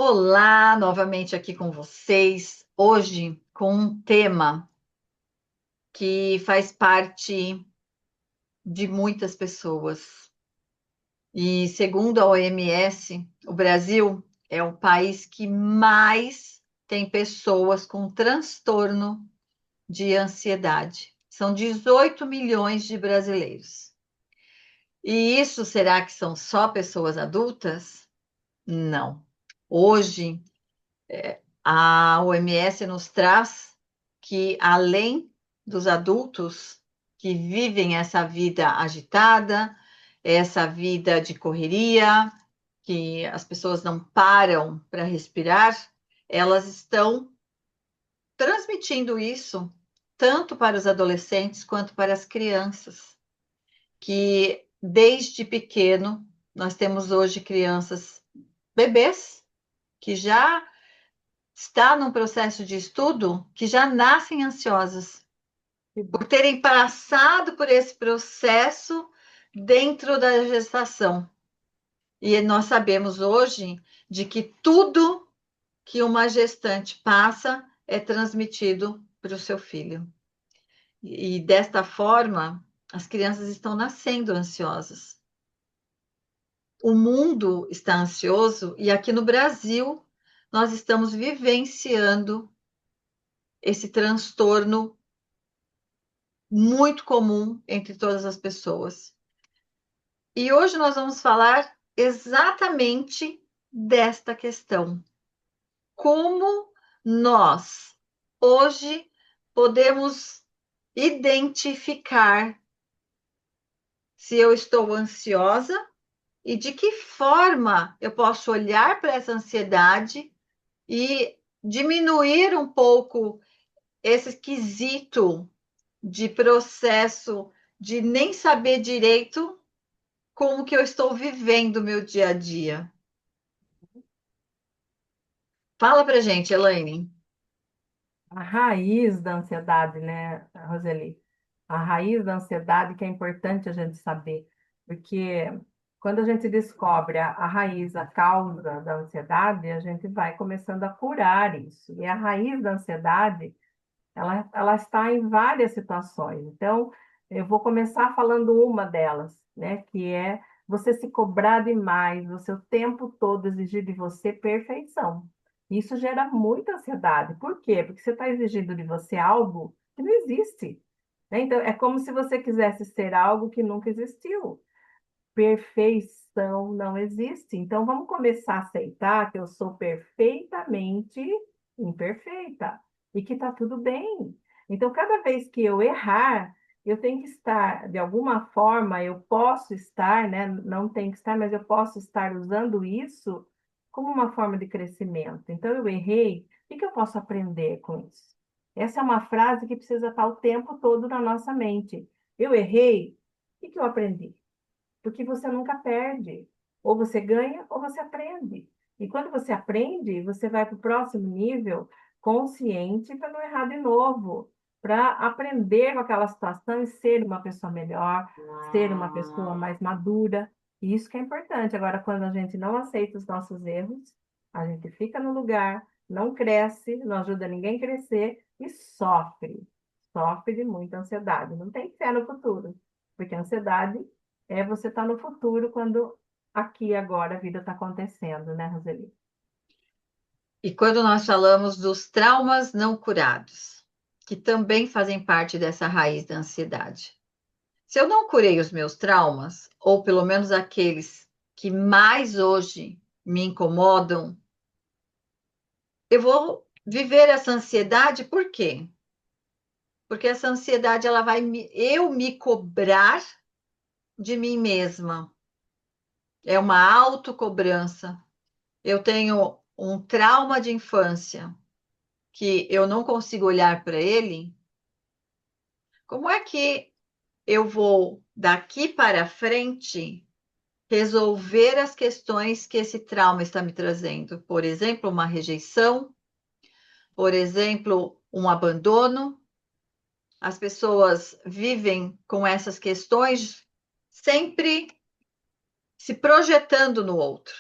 Olá, novamente aqui com vocês, hoje com um tema que faz parte de muitas pessoas. E segundo a OMS, o Brasil é o país que mais tem pessoas com transtorno de ansiedade. São 18 milhões de brasileiros. E isso será que são só pessoas adultas? Não. Hoje, a OMS nos traz que, além dos adultos que vivem essa vida agitada, essa vida de correria, que as pessoas não param para respirar, elas estão transmitindo isso tanto para os adolescentes quanto para as crianças, que desde pequeno nós temos hoje crianças, bebês, que já está num processo de estudo que já nascem ansiosas Que por bom. terem passado por esse processo dentro da gestação. E nós sabemos hoje de que tudo que uma gestante passa é transmitido para o seu filho. E desta forma, as crianças estão nascendo ansiosas. O mundo está ansioso e aqui no Brasil nós estamos vivenciando esse transtorno muito comum entre todas as pessoas. E hoje nós vamos falar exatamente desta questão. Como nós, hoje, podemos identificar se eu estou ansiosa e de que forma eu posso olhar para essa ansiedade e diminuir um pouco esse quesito de processo de nem saber direito como que eu estou vivendo o meu dia a dia. Fala pra gente, Elaine. A raiz da ansiedade, né, Roseli? A raiz da ansiedade que é importante a gente saber, porque quando a gente descobre a raiz, a causa da ansiedade, a gente vai começando a curar isso. E a raiz da ansiedade, ela está em várias situações. Então, eu vou começar falando uma delas, né, que é você se cobrar demais, você o tempo todo exigir de você perfeição. Isso gera muita ansiedade. Por quê? Porque você está exigindo de você algo que não existe, né? Então, é como se você quisesse ser algo que nunca existiu. Perfeição não existe. Então, vamos começar a aceitar que eu sou perfeitamente imperfeita e que está tudo bem. Então, cada vez que eu errar, eu tenho que estar, de alguma forma, eu posso estar, né? Não tem que estar, mas eu posso estar usando isso como uma forma de crescimento. Então, eu errei, o que eu posso aprender com isso? Essa é uma frase que precisa estar o tempo todo na nossa mente. Eu errei, o que eu aprendi? Porque você nunca perde. Ou você ganha ou você aprende. E quando você aprende, você vai para o próximo nível consciente para não errar de novo, para aprender com aquela situação e ser uma pessoa melhor, ser uma pessoa mais madura. E isso que é importante. Agora, quando a gente não aceita os nossos erros, a gente fica no lugar, não cresce, não ajuda ninguém a crescer e sofre. Sofre de muita ansiedade. Não tem fé no futuro, porque a ansiedade é você estar no futuro quando aqui e agora a vida está acontecendo, né, Roseli? E quando nós falamos dos traumas não curados, que também fazem parte dessa raiz da ansiedade. Se eu não curei os meus traumas, ou pelo menos aqueles que mais hoje me incomodam, eu vou viver essa ansiedade por quê? Porque essa ansiedade ela vai eu me cobrar de mim mesma. É uma autocobrança. Eu tenho um trauma de infância que eu não consigo olhar para ele. Como é que eu vou daqui para frente resolver as questões que esse trauma está me trazendo? Por exemplo, uma rejeição, por exemplo, um abandono. As pessoas vivem com essas questões sempre se projetando no outro.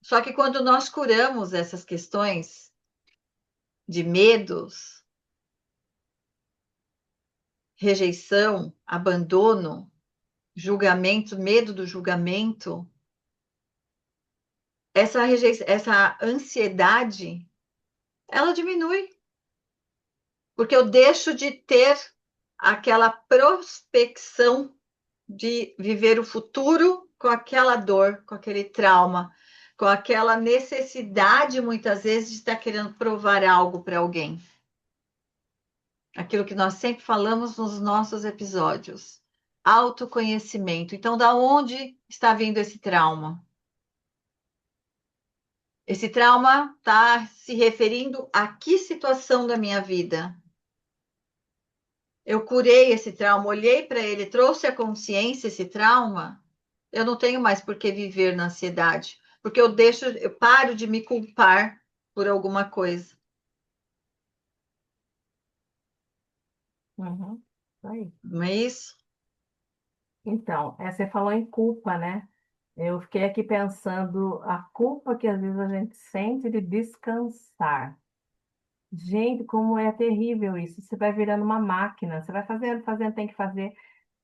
Só que quando nós curamos essas questões de medos, rejeição, abandono, julgamento, medo do julgamento, essa ansiedade, ela diminui, porque eu deixo de ter aquela prospecção de viver o futuro com aquela dor, com aquele trauma, com aquela necessidade, muitas vezes, de estar querendo provar algo para alguém. Aquilo que nós sempre falamos nos nossos episódios. Autoconhecimento. Então, da onde está vindo esse trauma? Esse trauma está se referindo a que situação da minha vida? Eu curei esse trauma, olhei para ele, trouxe à consciência esse trauma. Eu não tenho mais por que viver na ansiedade, porque eu paro de me culpar por alguma coisa. Uhum. Aí. Não é isso? Então, você falou em culpa, né? Eu fiquei aqui pensando a culpa que às vezes a gente sente de descansar. Gente, como é terrível isso. Você vai virando uma máquina, você vai fazendo, fazendo, tem que fazer.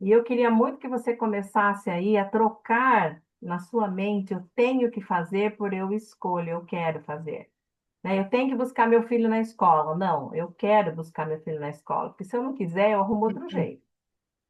E eu queria muito que você começasse aí a trocar na sua mente, eu tenho que fazer por eu escolho, eu quero fazer. Né? Eu tenho que buscar meu filho na escola. Não, eu quero buscar meu filho na escola, porque se eu não quiser, eu arrumo outro jeito.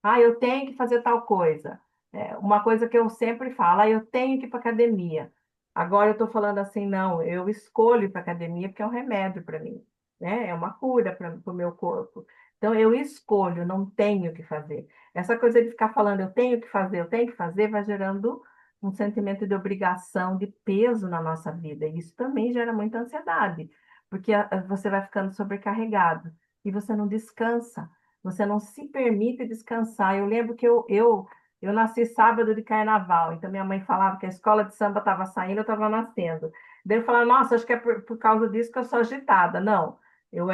Ah, eu tenho que fazer tal coisa. É, uma coisa que eu sempre falo, ah, eu tenho que ir para academia. Agora eu estou falando assim, não, eu escolho ir para academia porque é um remédio para mim, né? É uma cura para o meu corpo. Então eu escolho, não tenho que fazer. Essa coisa de ficar falando eu tenho que fazer, vai gerando um sentimento de obrigação, de peso na nossa vida. E isso também gera muita ansiedade, porque você vai ficando sobrecarregado e você não descansa. Você não se permite descansar. Eu lembro que eu nasci sábado de carnaval, então minha mãe falava que a escola de samba estava saindo, eu estava nascendo. Daí eu falava, nossa, acho que é por causa disso que eu sou agitada. Não, eu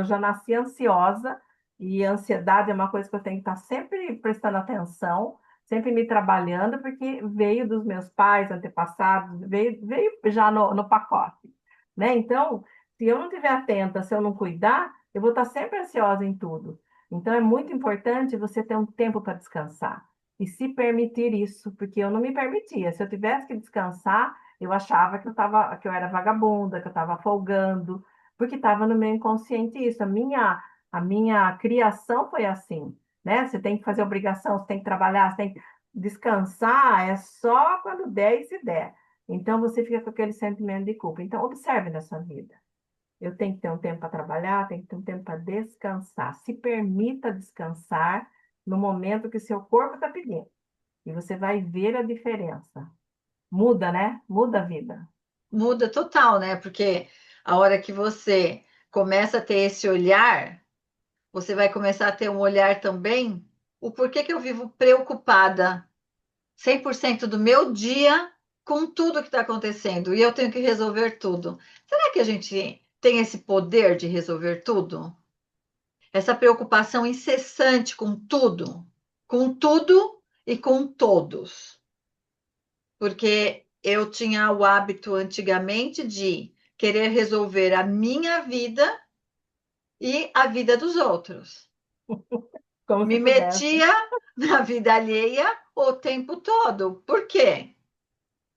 já nasci ansiosa, e a ansiedade é uma coisa que eu tenho que estar sempre prestando atenção, sempre me trabalhando, porque veio dos meus pais, antepassados, veio já no pacote, né? Então, se eu não estiver atenta, se eu não cuidar, eu vou estar sempre ansiosa em tudo. Então, é muito importante você ter um tempo para descansar e se permitir isso, porque eu não me permitia. Se eu tivesse que descansar, eu achava que eu era vagabunda, que eu estava folgando, porque estava no meu inconsciente isso. A minha criação foi assim, né? Você tem que fazer obrigação, você tem que trabalhar, você tem que descansar, é só quando der e se der. Então, você fica com aquele sentimento de culpa. Então, observe na sua vida. Eu tenho que ter um tempo para trabalhar, tenho que ter um tempo para descansar. Se permita descansar no momento que seu corpo está pedindo. E você vai ver a diferença. Muda, né? Muda a vida. Muda total, né? Porque a hora que você começa a ter esse olhar, você vai começar a ter um olhar também, o porquê que eu vivo preocupada 100% do meu dia com tudo que está acontecendo e eu tenho que resolver tudo. Será que a gente tem esse poder de resolver tudo? Essa preocupação incessante com tudo e com todos. Porque eu tinha o hábito antigamente de querer resolver a minha vida e a vida dos outros. Como se Me pudesse. metia na vida alheia o tempo todo. Por quê?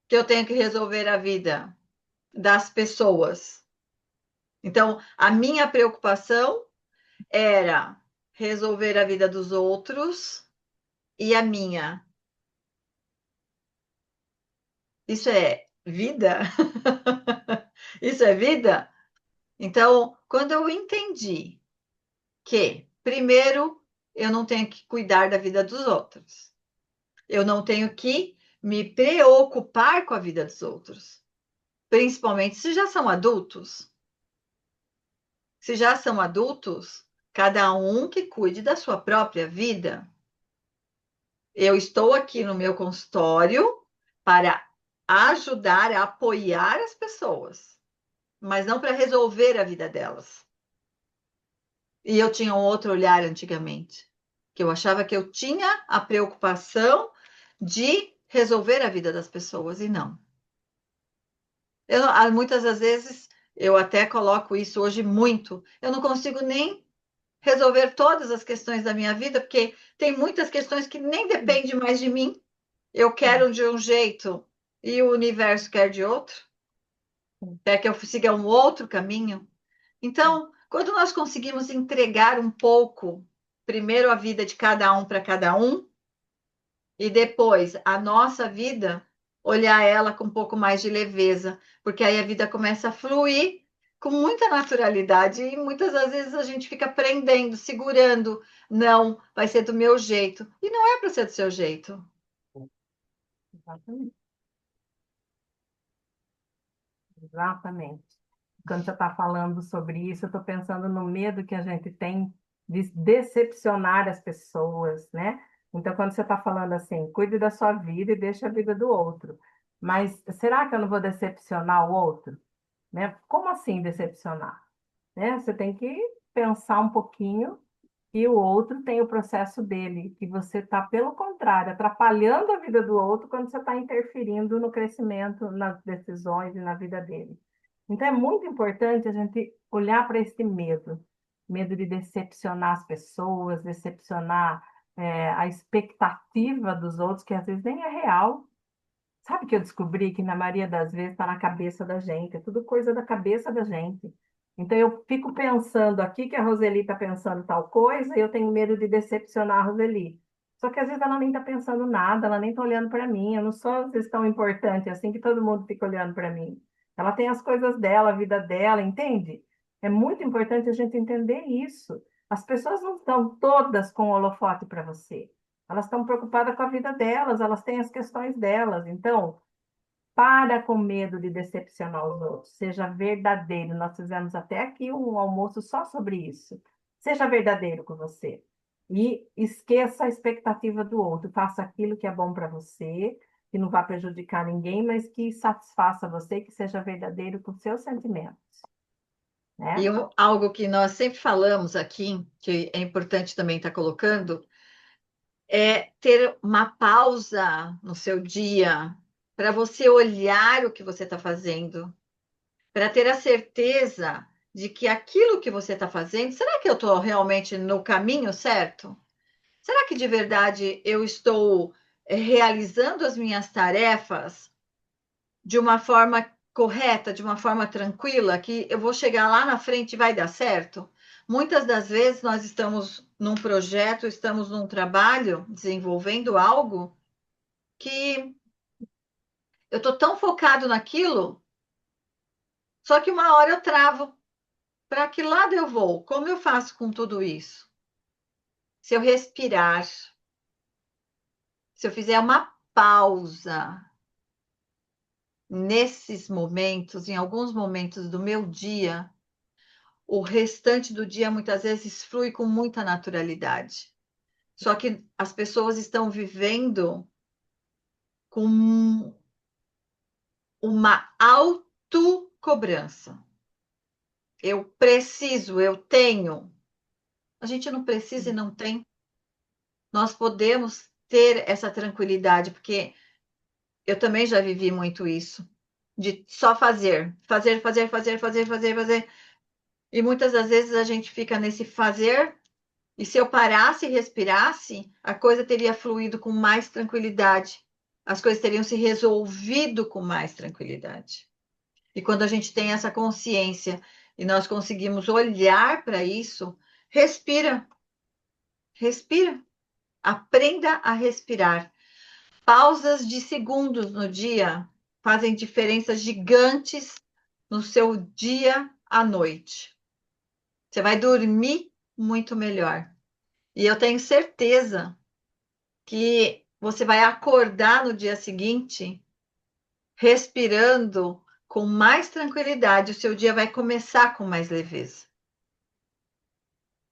Que eu tenho que resolver a vida das pessoas. Então, a minha preocupação era resolver a vida dos outros e a minha. Isso é vida? Isso é vida? Então, quando eu entendi que, primeiro, eu não tenho que cuidar da vida dos outros, eu não tenho que me preocupar com a vida dos outros, principalmente se já são adultos. Se já são adultos, cada um que cuide da sua própria vida. Eu estou aqui no meu consultório para ajudar a apoiar as pessoas, mas não para resolver a vida delas. E eu tinha um outro olhar antigamente, que eu achava que eu tinha a preocupação de resolver a vida das pessoas e não. Muitas das vezes, eu até coloco isso hoje muito, eu não consigo nem resolver todas as questões da minha vida, porque tem muitas questões que nem dependem mais de mim. Eu quero de um jeito e o universo quer de outro, quer que eu siga um outro caminho. Então, quando nós conseguimos entregar um pouco, primeiro a vida de cada um para cada um, e depois a nossa vida, olhar ela com um pouco mais de leveza, porque aí a vida começa a fluir com muita naturalidade e muitas das vezes a gente fica prendendo, segurando, não, vai ser do meu jeito. E não é para ser do seu jeito. Exatamente. Exatamente. Quando você está falando sobre isso, eu estou pensando no medo que a gente tem de decepcionar as pessoas, né? Então, quando você está falando assim, cuide da sua vida e deixe a vida do outro. Mas será que eu não vou decepcionar o outro? Né? Como assim decepcionar? Né? Você tem que pensar um pouquinho e o outro tem o processo dele, que você está, pelo contrário, atrapalhando a vida do outro quando você está interferindo no crescimento, nas decisões e na vida dele. Então, é muito importante a gente olhar para esse medo, medo de decepcionar as pessoas, decepcionar, a expectativa dos outros, que às vezes nem é real. Sabe que eu descobri que na maioria das vezes está na cabeça da gente, é tudo coisa da cabeça da gente. Então eu fico pensando aqui que a Roseli está pensando tal coisa e eu tenho medo de decepcionar a Roseli. Só que às vezes ela nem está pensando nada, ela nem está olhando para mim. Eu não sou às vezes tão importante assim que todo mundo fica olhando para mim. Ela tem as coisas dela, a vida dela, entende? É muito importante a gente entender isso. As pessoas não estão todas com o holofote para você. Elas estão preocupadas com a vida delas, elas têm as questões delas. Então, para com medo de decepcionar os outros. Seja verdadeiro. Nós fizemos até aqui um almoço só sobre isso. Seja verdadeiro com você. E esqueça a expectativa do outro. Faça aquilo que é bom para você, que não vai prejudicar ninguém, mas que satisfaça você, que seja verdadeiro com seus sentimentos, E né? algo que nós sempre falamos aqui, que é importante também estar colocando, é ter uma pausa no seu dia para você olhar o que você está fazendo, para ter a certeza de que aquilo que você está fazendo, será que eu estou realmente no caminho certo? Será que de verdade eu estou realizando as minhas tarefas de uma forma correta, de uma forma tranquila, que eu vou chegar lá na frente e vai dar certo? Muitas das vezes nós estamos num projeto, estamos num trabalho, desenvolvendo algo que eu estou tão focado naquilo, só que uma hora eu travo. Para que lado eu vou? Como eu faço com tudo isso? Se eu respirar, se eu fizer uma pausa nesses momentos, em alguns momentos do meu dia, o restante do dia muitas vezes flui com muita naturalidade. Só que as pessoas estão vivendo com uma autocobrança. Eu preciso, eu tenho. A gente não precisa e não tem. Nós podemos ter essa tranquilidade, porque eu também já vivi muito isso, de só fazer, fazer, fazer, fazer, fazer, fazer, fazer. E muitas das vezes a gente fica nesse fazer, e se eu parasse e respirasse, a coisa teria fluído com mais tranquilidade. As coisas teriam se resolvido com mais tranquilidade. E quando a gente tem essa consciência e nós conseguimos olhar para isso, respira, respira, aprenda a respirar. Pausas de segundos no dia fazem diferenças gigantes no seu dia à noite. Você vai dormir muito melhor. E eu tenho certeza que você vai acordar no dia seguinte respirando com mais tranquilidade. O seu dia vai começar com mais leveza.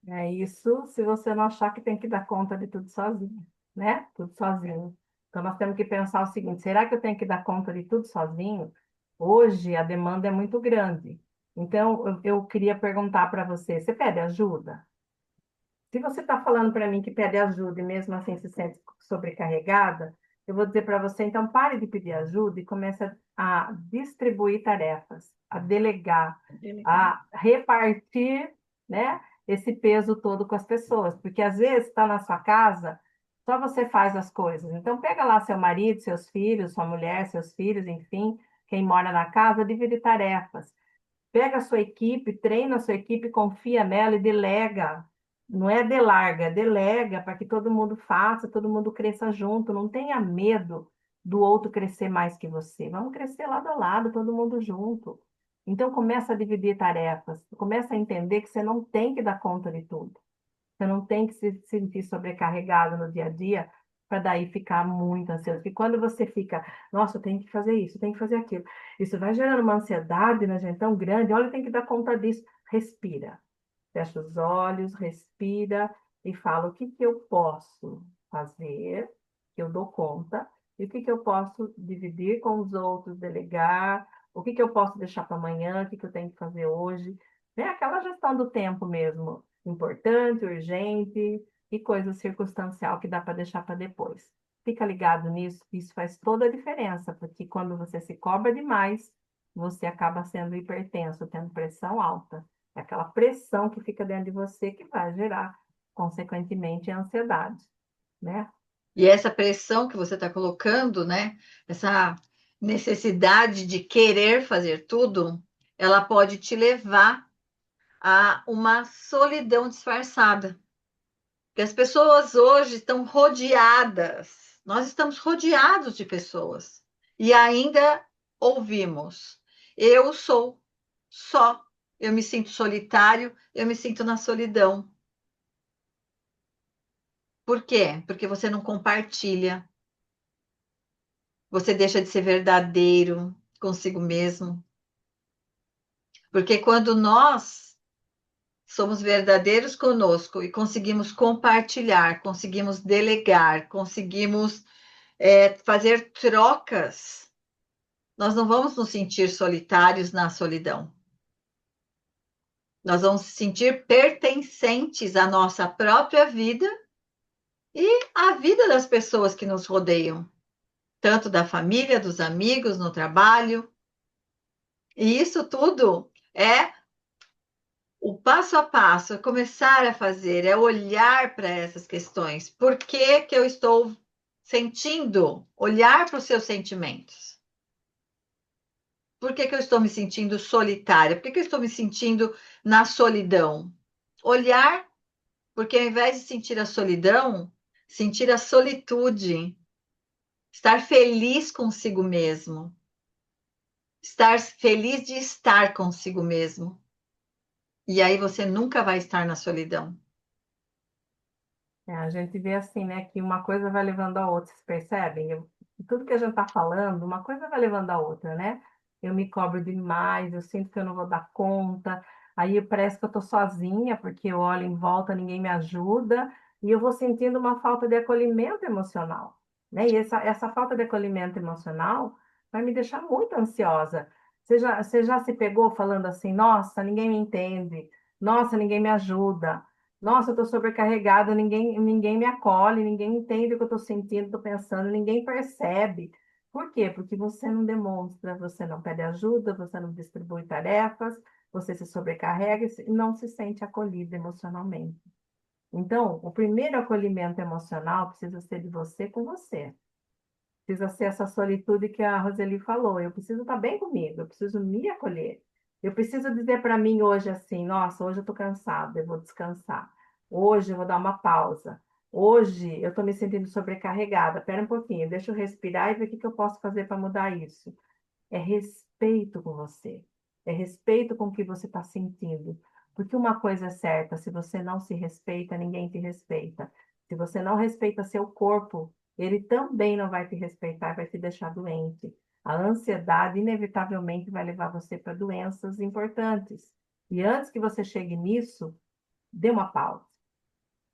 É isso se você não achar que tem que dar conta de tudo sozinho, né? Tudo sozinho. Então, nós temos que pensar o seguinte: será que eu tenho que dar conta de tudo sozinho? Hoje a demanda é muito grande. Então, eu queria perguntar para você: você pede ajuda? Se você está falando para mim que pede ajuda e mesmo assim se sente sobrecarregada, eu vou dizer para você, então pare de pedir ajuda e comece a distribuir tarefas, a delegar, a repartir, né, esse peso todo com as pessoas, porque às vezes está na sua casa, só você faz as coisas. Então pega lá seu marido, seus filhos, sua mulher, seus filhos, enfim, quem mora na casa, divide tarefas. Pega a sua equipe, treina a sua equipe, confia nela e delega. Não é delarga, é delega para que todo mundo faça, todo mundo cresça junto. Não tenha medo do outro crescer mais que você. Vamos crescer lado a lado, todo mundo junto. Então começa a dividir tarefas, começa a entender que você não tem que dar conta de tudo. Você não tem que se sentir sobrecarregado no dia a dia para daí ficar muito ansioso. Porque quando você fica, nossa, eu tenho que fazer isso, eu tenho que fazer aquilo. Isso vai gerando uma ansiedade na gente tão grande. Olha, eu tenho que dar conta disso. Respira. Fecha os olhos, respira e fala o que que eu posso fazer, que eu dou conta, e o que que eu posso dividir com os outros, delegar, o que que eu posso deixar para amanhã, o que que eu tenho que fazer hoje. É aquela gestão do tempo mesmo, importante, urgente e coisa circunstancial que dá para deixar para depois. Fica ligado nisso, isso faz toda a diferença, porque quando você se cobra demais, você acaba sendo hipertenso, tendo pressão alta. É aquela pressão que fica dentro de você que vai gerar, consequentemente, a ansiedade, né? E essa pressão que você está colocando, né? Essa necessidade de querer fazer tudo, ela pode te levar a uma solidão disfarçada. Porque as pessoas hoje estão rodeadas, nós estamos rodeados de pessoas e ainda ouvimos: eu sou só, eu me sinto solitário, eu me sinto na solidão. Por quê? Porque você não compartilha, você deixa de ser verdadeiro consigo mesmo. Porque quando nós somos verdadeiros conosco e conseguimos compartilhar, conseguimos delegar, conseguimos fazer trocas, nós não vamos nos sentir solitários na solidão. Nós vamos nos sentir pertencentes à nossa própria vida e à vida das pessoas que nos rodeiam, tanto da família, dos amigos, no trabalho. E isso tudo é o passo a passo, é começar a fazer, é olhar para essas questões. Por que que eu estou sentindo? Olhar para os seus sentimentos. Por que que eu estou me sentindo solitária? Por que que eu estou me sentindo na solidão? Olhar, porque ao invés de sentir a solidão, sentir a solitude, estar feliz consigo mesmo, estar feliz de estar consigo mesmo. E aí você nunca vai estar na solidão. É, a gente vê assim, né, que uma coisa vai levando a outra, vocês percebem? Tudo que a gente está falando, uma coisa vai levando a outra, né? Eu me cobro demais, eu sinto que eu não vou dar conta, aí parece que eu estou sozinha, porque eu olho em volta, ninguém me ajuda, e eu vou sentindo uma falta de acolhimento emocional, né? E essa falta de acolhimento emocional vai me deixar muito ansiosa. Você já se pegou falando assim, nossa, ninguém me entende, nossa, ninguém me ajuda. Nossa, eu estou sobrecarregada, ninguém me acolhe, ninguém entende o que eu estou sentindo, estou pensando, ninguém percebe. Por quê? Porque você não demonstra, você não pede ajuda, você não distribui tarefas, você se sobrecarrega e não se sente acolhido emocionalmente. Então, o primeiro acolhimento emocional precisa ser de você com você. Precisa ser essa solitude que a Roseli falou. Eu preciso estar bem comigo, eu preciso me acolher. Eu preciso dizer para mim hoje assim: nossa, hoje eu estou cansada, eu vou descansar. Hoje eu vou dar uma pausa. Hoje eu estou me sentindo sobrecarregada. Espera um pouquinho, deixa eu respirar e ver o que que eu posso fazer para mudar isso. É respeito com você. É respeito com o que você está sentindo. Porque uma coisa é certa: se você não se respeita, ninguém te respeita. Se você não respeita seu corpo, ele também não vai te respeitar, vai te deixar doente. A ansiedade, inevitavelmente, vai levar você para doenças importantes. E antes que você chegue nisso, dê uma pausa.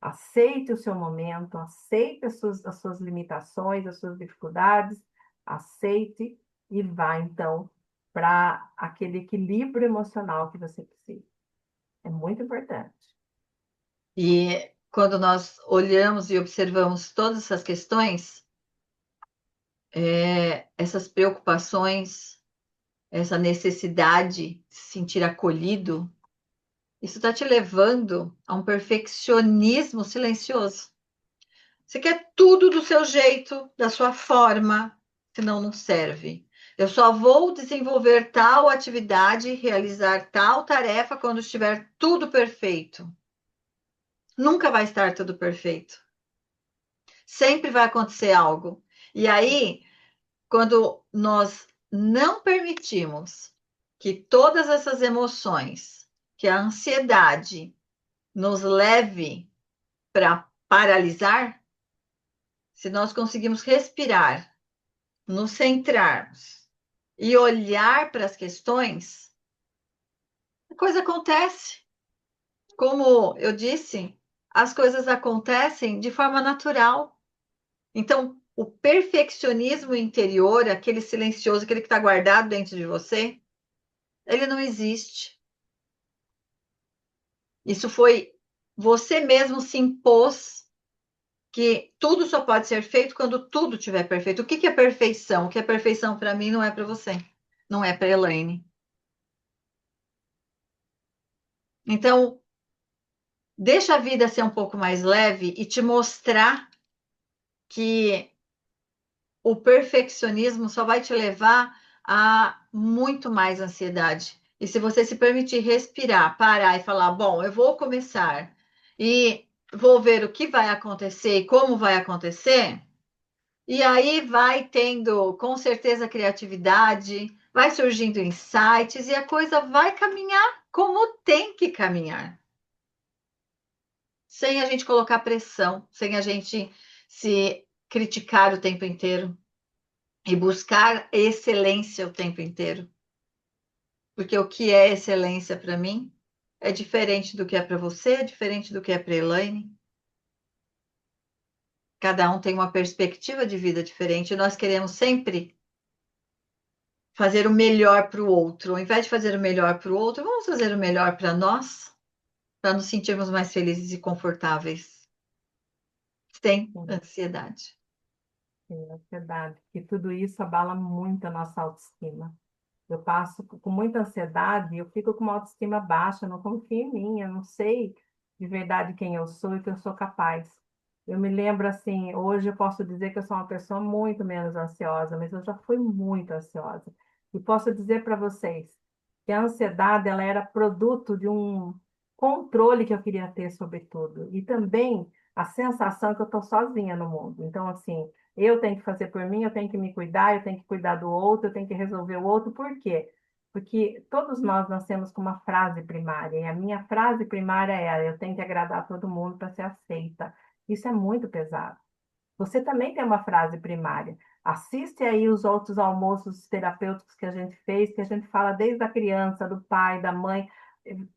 Aceite o seu momento, aceite as suas limitações, as suas dificuldades, aceite e vá, então, para aquele equilíbrio emocional que você precisa. É muito importante. E quando nós olhamos e observamos todas essas questões, essas preocupações, essa necessidade de se sentir acolhido, isso está te levando a um perfeccionismo silencioso. Você quer tudo do seu jeito, da sua forma, senão não serve. Eu só vou desenvolver tal atividade, realizar tal tarefa quando estiver tudo perfeito. Nunca vai estar tudo perfeito. Sempre vai acontecer algo. E aí, quando nós não permitimos que todas essas emoções, que a ansiedade nos leve para paralisar, se nós conseguimos respirar, nos centrarmos e olhar para as questões, a coisa acontece. Como eu disse, as coisas acontecem de forma natural. Então, o perfeccionismo interior, aquele silencioso, aquele que está guardado dentro de você, ele não existe. Isso foi você mesmo se impôs que tudo só pode ser feito quando tudo estiver perfeito. O que é perfeição? O que é perfeição para mim não é para você, não é para Elaine. Então, deixa a vida ser um pouco mais leve e te mostrar que o perfeccionismo só vai te levar a muito mais ansiedade. E se você se permitir respirar, parar e falar, bom, eu vou começar e vou ver o que vai acontecer e como vai acontecer, e aí vai tendo, com certeza, criatividade, vai surgindo insights e a coisa vai caminhar como tem que caminhar. Sem a gente colocar pressão, sem a gente se criticar o tempo inteiro e buscar excelência o tempo inteiro. Porque o que é excelência para mim é diferente do que é para você, é diferente do que é para Elaine. Cada um tem uma perspectiva de vida diferente e nós queremos sempre fazer o melhor para o outro. Ao invés de fazer o melhor para o outro, vamos fazer o melhor para nós, para nos sentirmos mais felizes e confortáveis, sem Sim, ansiedade. sim, é verdade. E tudo isso abala muito a nossa autoestima. Eu passo com muita ansiedade, eu fico com uma autoestima baixa, não confio em mim, eu não sei de verdade quem eu sou e que eu sou capaz. Eu me lembro assim, hoje eu posso dizer que eu sou uma pessoa muito menos ansiosa, mas eu já fui muito ansiosa. E posso dizer para vocês que a ansiedade ela era produto de um controle que eu queria ter sobre tudo e também a sensação que eu estou sozinha no mundo. Então, assim, eu tenho que fazer por mim, eu tenho que me cuidar, eu tenho que cuidar do outro, eu tenho que resolver o outro. Por quê? Porque todos nós nascemos com uma frase primária, e a minha frase primária era: eu tenho que agradar todo mundo para ser aceita. Isso é muito pesado. Você também tem uma frase primária. Assiste aí os outros almoços terapêuticos que a gente fez, que a gente fala desde a criança, do pai, da mãe.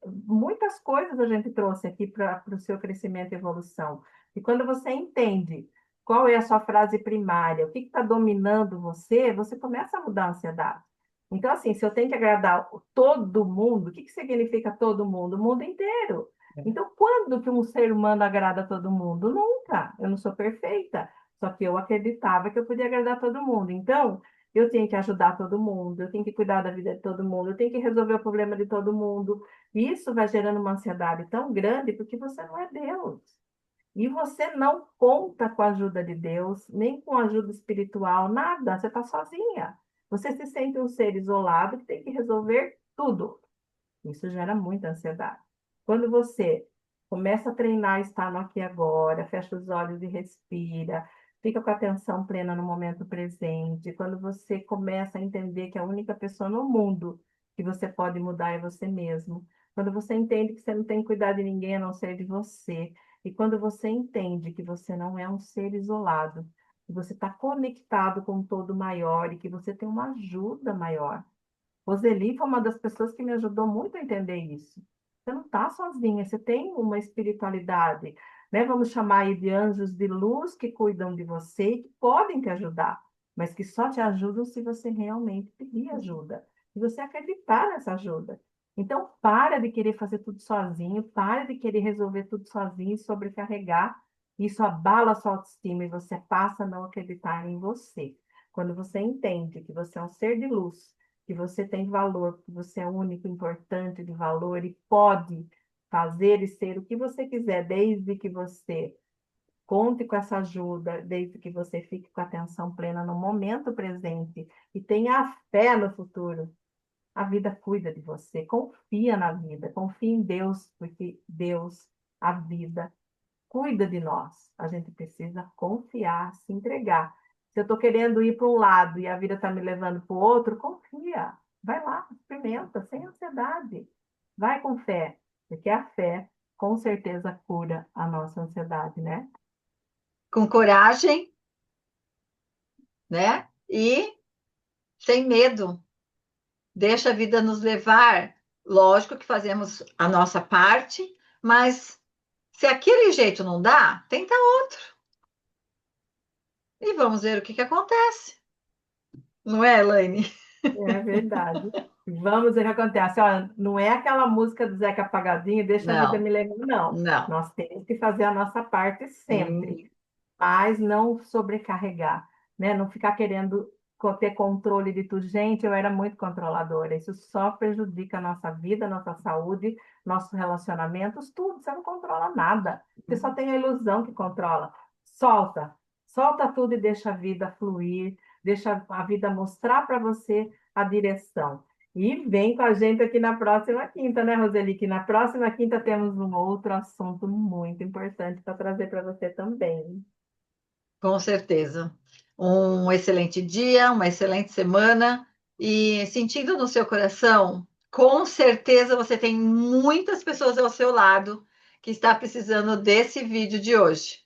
Muitas coisas a gente trouxe aqui para o seu crescimento e evolução. E quando você entende qual é a sua frase primária, o que está dominando você, você começa a mudar a ansiedade. Então, assim, se eu tenho que agradar todo mundo, o que significa todo mundo? O mundo inteiro. Então, quando que um ser humano agrada todo mundo? Nunca. Eu não sou perfeita. Só que eu acreditava que eu podia agradar todo mundo. Então, eu tenho que ajudar todo mundo, eu tenho que cuidar da vida de todo mundo, eu tenho que resolver o problema de todo mundo. E isso vai gerando uma ansiedade tão grande porque você não é Deus. E você não conta com a ajuda de Deus, nem com ajuda espiritual, nada. Você está sozinha. Você se sente um ser isolado que tem que resolver tudo. Isso gera muita ansiedade. Quando você começa a treinar, estar no aqui e agora, fecha os olhos e respira, fica com a atenção plena no momento presente, quando você começa a entender que a única pessoa no mundo que você pode mudar é você mesmo, quando você entende que você não tem que cuidar de ninguém a não ser de você, e quando você entende que você não é um ser isolado, que você está conectado com o todo maior e que você tem uma ajuda maior. Roseli foi uma das pessoas que me ajudou muito a entender isso. Você não está sozinha, você tem uma espiritualidade, né? Vamos chamar aí de anjos de luz que cuidam de você e que podem te ajudar, mas que só te ajudam se você realmente pedir ajuda, se você acreditar nessa ajuda. Então, para de querer fazer tudo sozinho, para de querer resolver tudo sozinho e sobrecarregar. Isso abala a sua autoestima e você passa a não acreditar em você. quando você entende que você é um ser de luz, que você tem valor, que você é único, importante, de valor e pode fazer e ser o que você quiser, desde que você conte com essa ajuda, desde que você fique com a atenção plena no momento presente e tenha fé no futuro. A vida cuida de você. Confia na vida, confia em Deus, porque Deus, a vida, cuida de nós. A gente precisa confiar, se entregar. Se eu estou querendo ir para um lado e a vida está me levando para o outro, confia. Vai lá, experimenta, sem ansiedade. Vai com fé, porque a fé com certeza cura a nossa ansiedade, né? Com coragem, né? E sem medo. Deixa a vida nos levar. Lógico que fazemos a nossa parte, mas se aquele jeito não dá, tenta outro. E vamos ver o que acontece. Não é, Elaine? É verdade. Vamos ver o que acontece. Olha, não é aquela música do Zeca Pagodinho, deixa a vida Não, me levar, não. não. Nós temos que fazer a nossa parte sempre, Hum, mas não sobrecarregar, né? Não ficar querendo ter controle de tudo. Gente, eu era muito controladora. Isso só prejudica a nossa vida, a nossa saúde, nossos relacionamentos, tudo. Você não controla nada. Você só tem a ilusão que controla. Solta. Solta tudo e deixa a vida fluir, deixa a vida mostrar para você a direção. E vem com a gente aqui na próxima quinta, né, Roseli? Que na próxima quinta temos um outro assunto muito importante para trazer para você também. com certeza. Um excelente dia, uma excelente semana. E sentindo no seu coração, com certeza você tem muitas pessoas ao seu lado que está precisando desse vídeo de hoje,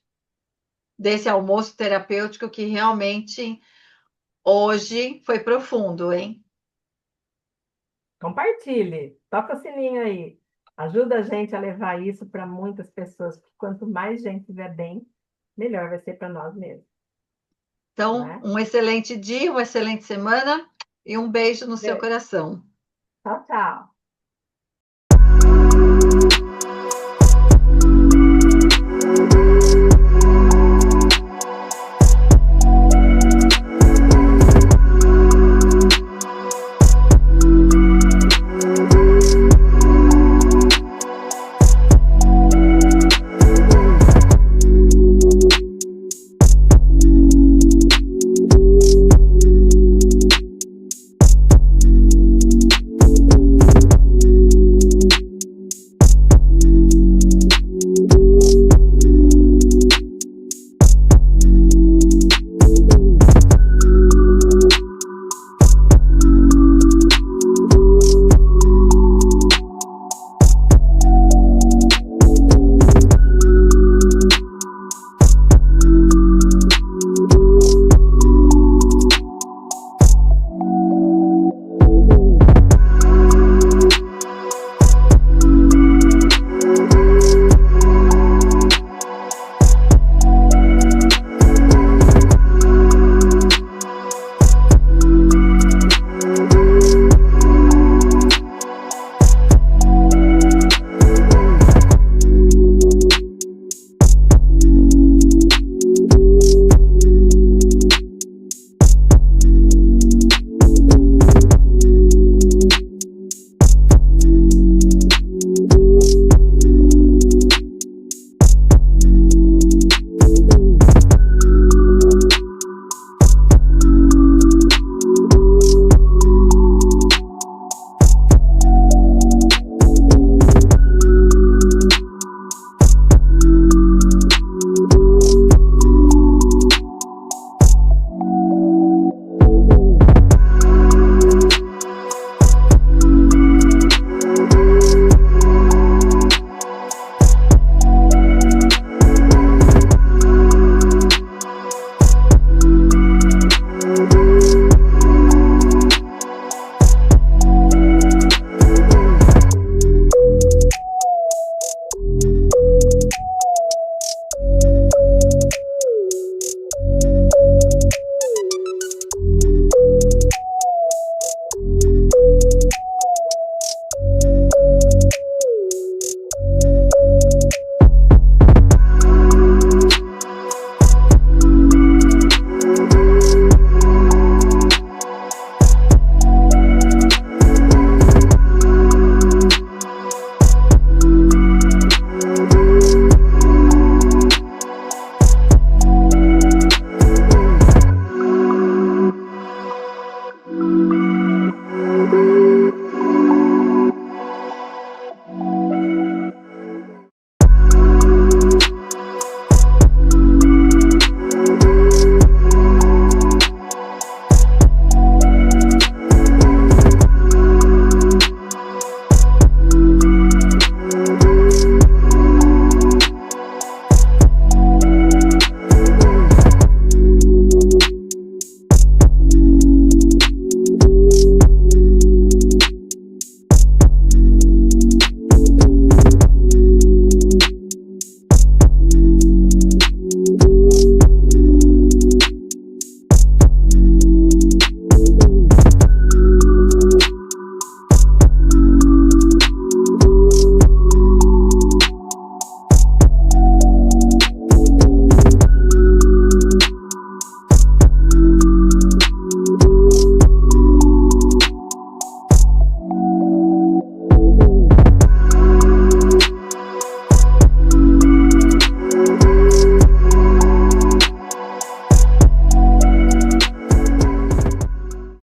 desse almoço terapêutico que realmente hoje foi profundo, hein? Compartilhe, toca o sininho aí. Ajuda a gente a levar isso para muitas pessoas, porque quanto mais gente estiver bem, melhor vai ser para nós mesmos, Então, né? um excelente dia, uma excelente semana e um beijo no seu Beijo. coração. Tchau, tchau.